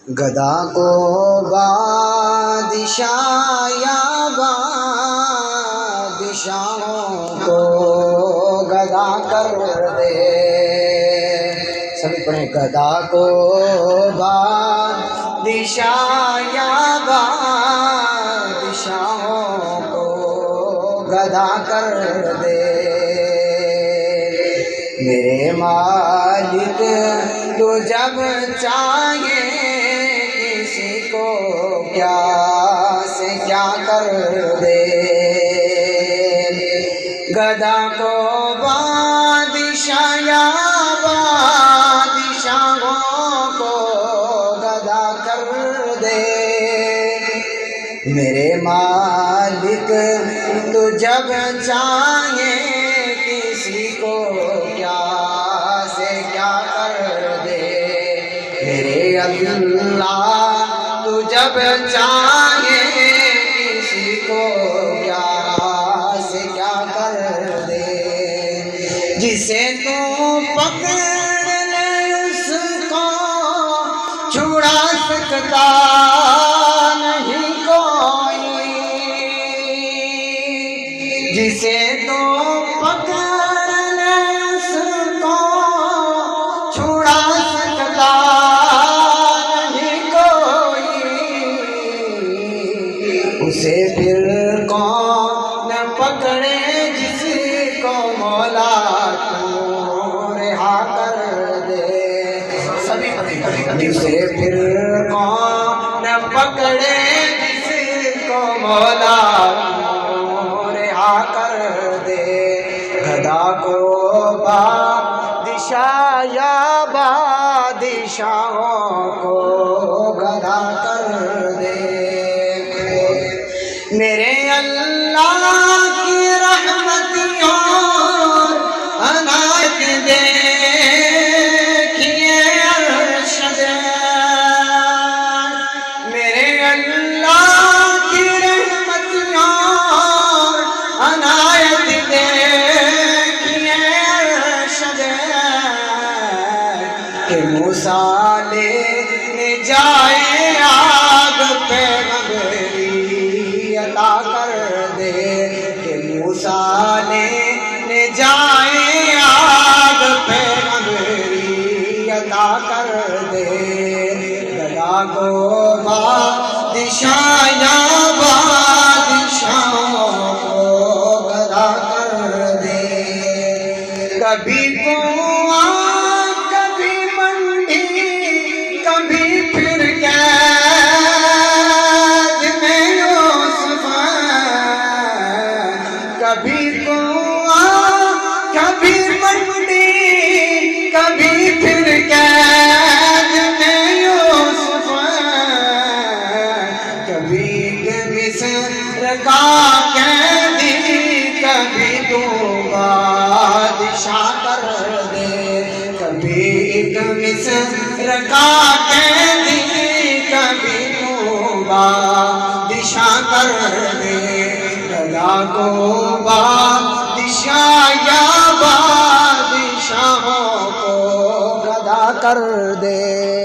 گدا کو بادشاہ یا بادشاہوں کو گدا کر دے. سبھی پڑھیں. گدا کو بادشاہ یا بادشاہوں کو گدا کر دے. میرے مالک تو جب چاہے کسی کو کیا سے کیا کر دے. گدا کو بادشاہ یا بادشاہوں کو گدا کر دے. میرے مالک تو جب چاہے کسی کو کیا سے کیا کر دے. میرے اللہ تو جب چاہے کسی کو کیا سے کیا کر دے. جسے تو پکڑ لے اس کو چھڑا سکتا نہیں کوئی. جسے تو پکڑ لے اس کو چھڑا سکتا نہیں کوئی. اسے پھر کون پکڑے جس کو مولا تو رہا کر دے. سبھی اسے پھر کون پکڑے جس کو مولا تو رہا کر دے. گدا کو بادشاہ یا بادشاہوں کو گدا کر دے. میرے اللہ کی رحمتوں عنایت دیکھیے ارشد. میرے اللہ کی رحمتوں عنایت دیکھیے ارشد. کہ موسیٰ لے جائے آگ پیغمبری عطا کر دے. کہ موسیٰ لے جائے آگ پیغمبری عطا کر دے. گدا کو بادشاہ یا بادشاہوں کو گدا کر دے. کبھی کنواں کبھی منڈی کبھی پھر قید میں یوسف. کبھی کنواں کبھی منڈی کبھی پھر قید میں یوسف. کبھی مصر کا قیدی کبھی تو بادشاہ کر دے. کبھی مصر کا قیدی کبھی تو بادشاہ کر دے. گدا کو بادشاہ یا بادشاہوں کو گدا کر دے.